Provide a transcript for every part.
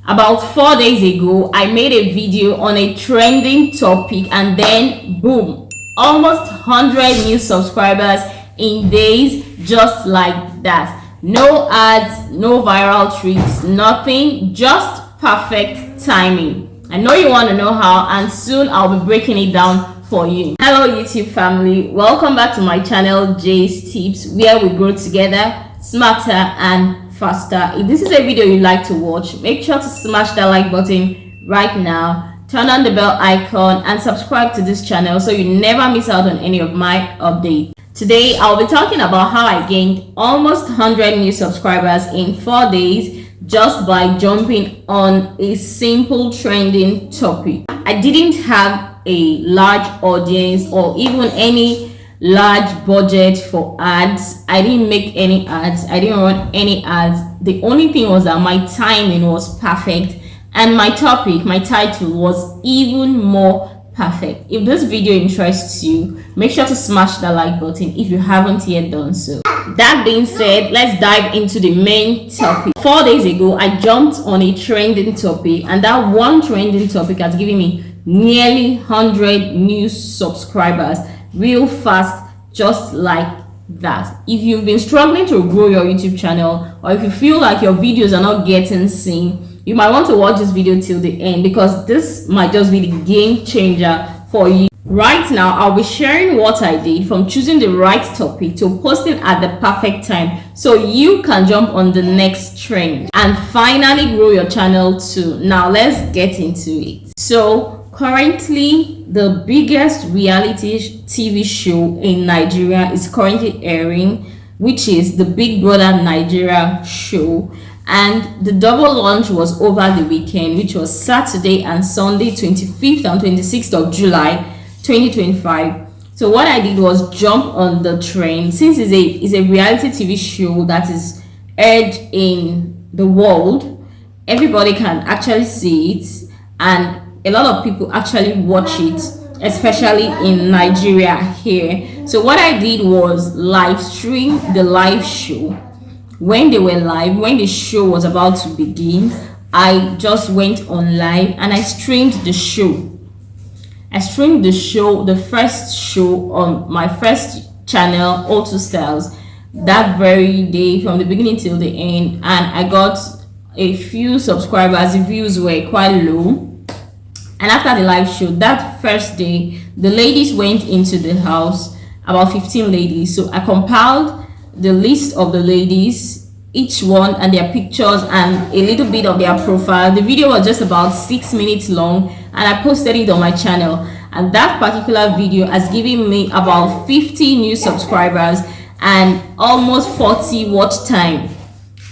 About 4 days ago, I made a video on a trending topic, and then boom, almost 100 new subscribers in days, just like that. No ads, no viral tricks, nothing, just perfect timing. I know you want to know how, and soon I'll be breaking it down for you. Hello YouTube family, welcome back to my channel Jay's Tips, where we grow together, smarter and faster. If this is a video you like to watch, make sure to smash that like button right now, turn on the bell icon and subscribe to this channel so you never miss out on any of my updates. Today I'll be talking about how I gained almost 100 new subscribers in 4 days just by jumping on a simple trending topic. I didn't have a large audience or even any large budget for ads. I didn't make any ads, I didn't run any ads. The only thing was that my timing was perfect and my topic, my title, was even more perfect. If this video interests you, make sure to smash that like button if you haven't yet done so. That being said, let's dive into the main topic. 4 days ago, I jumped on a trending topic, and that one trending topic has given me nearly 100 new subscribers real fast, just like that. If you've been struggling to grow your YouTube channel, or if you feel like your videos are not getting seen, you might want to watch this video till the end, because this might just be the game changer for you. Right now, I'll be sharing what I did from choosing the right topic to posting at the perfect time, so you can jump on the next trend and finally grow your channel too. Now let's get into it. So currently, the biggest reality TV show in Nigeria is currently airing, which is the Big Brother Nigeria show. And the double launch was over the weekend, which was Saturday and Sunday, 25th and 26th of July 2025. So what I did was jump on the train. Since it's a reality TV show that is aired in the world, everybody can actually see it, and a lot of people actually watch it, especially in Nigeria here. So what I did was live stream the live show. When they were live, when the show was about to begin, I just went on live and I streamed the show. I streamed the show, the first show, on my first channel, Auto Styles, that very day from the beginning till the end, and I got a few subscribers. The views were quite low. And after the live show, that first day, the ladies went into the house, about 15 ladies. So I compiled the list of the ladies, each one and their pictures and a little bit of their profile. The video was just about 6 minutes long, and I posted it on my channel. And that particular video has given me about 50 new subscribers and almost 40 watch time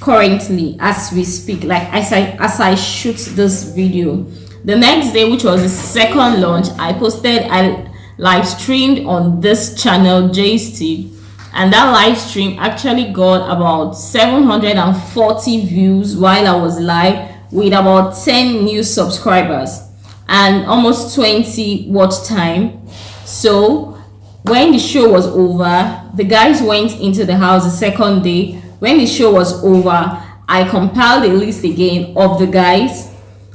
currently as we speak, like as I shoot this video. The next day, which was the second launch, I live streamed on this channel, Jay's Tips, and that live stream actually got about 740 views while I was live, with about 10 new subscribers and almost 20 watch time. So when the show was over, the guys went into the house the second day. When the show was over, I compiled a list again of the guys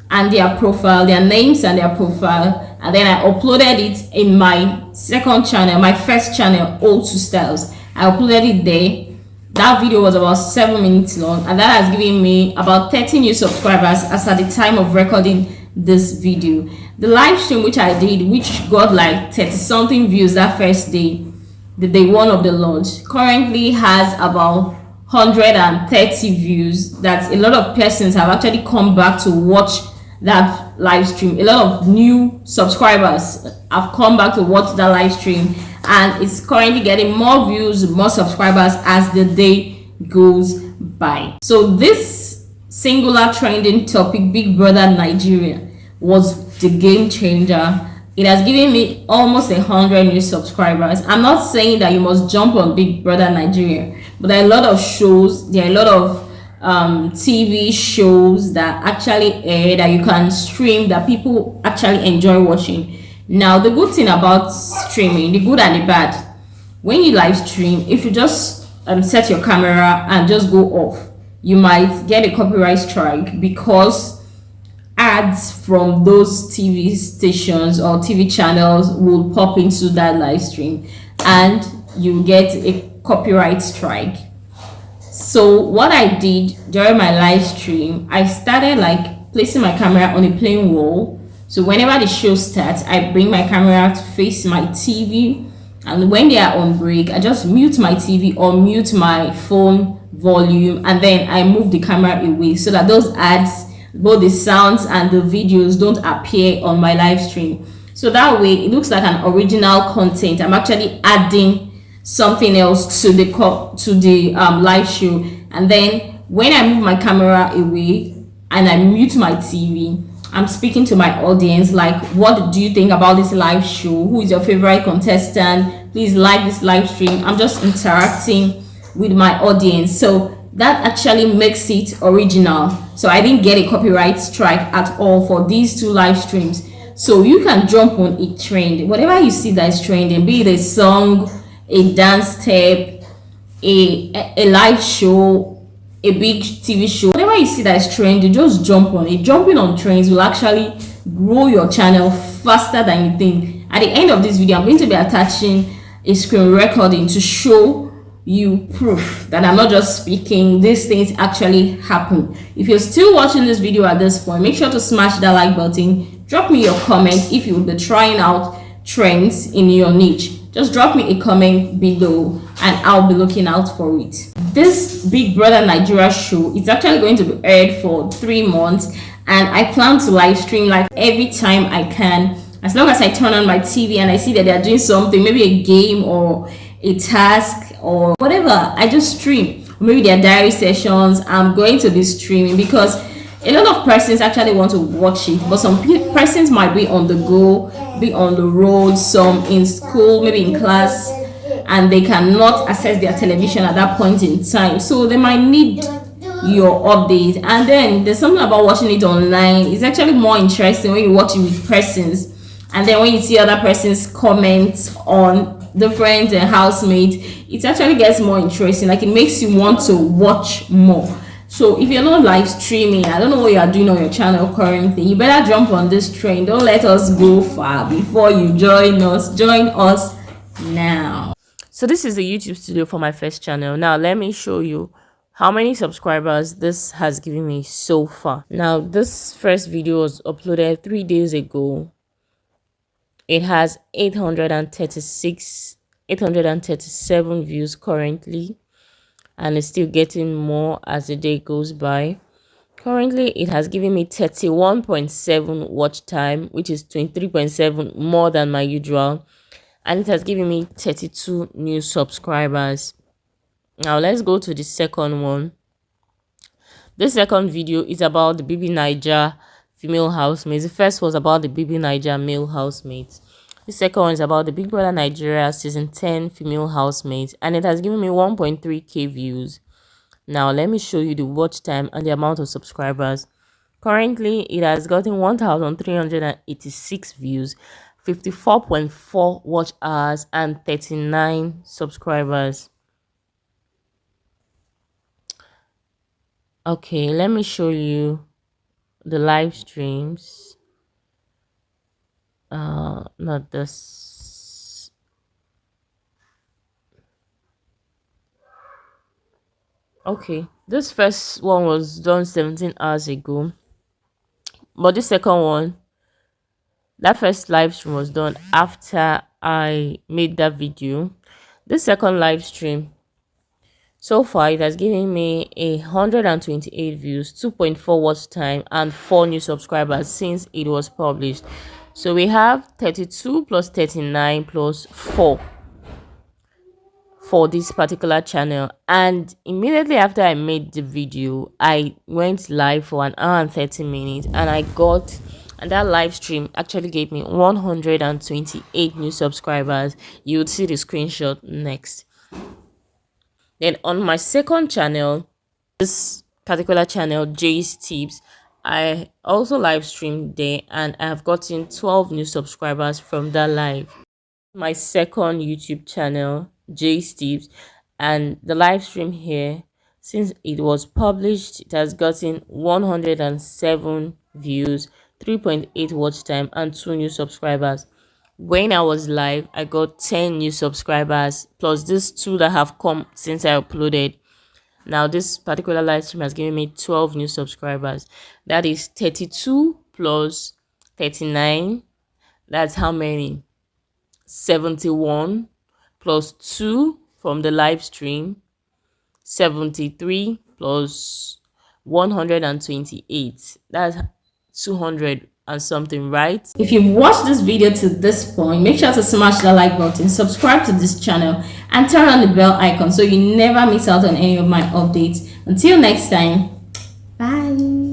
and their profile, their names and their profile, and then I uploaded it in my second channel, my first channel, Auto Styles. I uploaded it there. That video was about 7 minutes long, and that has given me about 30 new subscribers as at the time of recording this video. The live stream which I did, which got like 30 something views that first day, the day one of the launch, currently has about 130 views. That a lot of persons have actually come back to watch that live stream. A lot of new subscribers have come back to watch that live stream, and it's currently getting more views, more subscribers as the day goes by. So this singular trending topic, Big Brother Nigeria, was the game changer. It has given me almost 100 new subscribers. I'm not saying that you must jump on Big Brother Nigeria, but there are a lot of shows, there are a lot of TV shows that actually air, that you can stream, that people actually enjoy watching. Now, the good thing about streaming, the good and the bad, when you live stream, if you just set your camera and just go off, you might get a copyright strike, because ads from those TV stations or TV channels will pop into that live stream, and you get a copyright strike. So what I did during my live stream, I started like placing my camera on a plain wall. So whenever the show starts, I bring my camera to face my TV, and when they are on break, I just mute my TV or mute my phone volume, and then I move the camera away so that those ads, both the sounds and the videos, don't appear on my live stream. So that way it looks like an original content. I'm actually adding something else to the live show. And then when I move my camera away and I mute my TV, I'm speaking to my audience like, what do you think about this live show? Who is your favorite contestant? Please like this live stream. I'm just interacting with my audience. So that actually makes it original. So I didn't get a copyright strike at all for these two live streams. So you can jump on a trend, whatever you see that is trending, be it a song, a dance step, a live show, a big TV show, whatever you see that is trending, just jump on it. Jumping on trends will actually grow your channel faster than you think. At the end of this video, I'm going to be attaching a screen recording to show you proof that I'm not just speaking. These things actually happen. If you're still watching this video at this point, make sure to smash that like button. Drop me your comment if you will be trying out trends in your niche. Just drop me a comment below and I'll be looking out for it. This Big Brother Nigeria show is actually going to be aired for 3 months, and I plan to live stream like every time I can. As long as I turn on my TV and I see that they're doing something, maybe a game or a task or whatever, I just stream. Maybe their diary sessions, I'm going to be streaming, because a lot of persons actually want to watch it, but some persons might be on the go, be on the road, some in school, maybe in class, and they cannot access their television at that point in time. So they might need your update. And then there's something about watching it online. It's actually more interesting when you watch it with persons, and then when you see other persons comments on the friends and housemates, it actually gets more interesting. Like, it makes you want to watch more. So if you're not live streaming, I don't know what you are doing on your channel currently, you better jump on this train. Don't let us go far before you join us. Join us now. So this is the YouTube studio for my first channel. Now let me show you how many subscribers this has given me so far. Now this first video was uploaded 3 days ago. It has 837 views currently, and it's still getting more as the day goes by. Currently it has given me 31.7 watch time, which is 23.7 more than my usual, and it has given me 32 new subscribers. Now let's go to the second one. This second video is about the BBNaija female housemates. The first was about the BBNaija male housemates. The second one is about the Big Brother Nigeria season 10 female housemates, and it has given me 1.3k views. Now let me show you the watch time and the amount of subscribers. Currently it has gotten 1,386 views, 54.4 watch hours, and 39 subscribers. Okay, let me show you the live streams. Not this. Okay, this first one was done 17 hours ago, but the second one, that first live stream was done after I made that video. This second live stream, so far it has given me 128 views, 2.4 watch time, and 4 new subscribers since it was published. So we have 32 plus 39 plus 4 for this particular channel. And immediately after I made the video, I went live for 1 hour and 30 minutes, and that live stream actually gave me 128 new subscribers. You would see the screenshot next. Then on my second channel, this particular channel, Jay's Tips, I also live streamed there, and I have gotten 12 new subscribers from that live. My second YouTube channel, Jay's Tips, and the live stream here, since it was published, it has gotten 107 views, 3.8 watch time, and 2 new subscribers. When I was live, I got 10 new subscribers plus these 2 that have come since I uploaded. Now this particular live stream has given me 12 new subscribers. That is 32 plus 39. That's how many? 71 plus 2 from the live stream. 73 plus 128. That's 200 and something, right? If you've watched this video to this point, make sure to smash the like button, subscribe to this channel, and turn on the bell icon so you never miss out on any of my updates. Until next time, bye.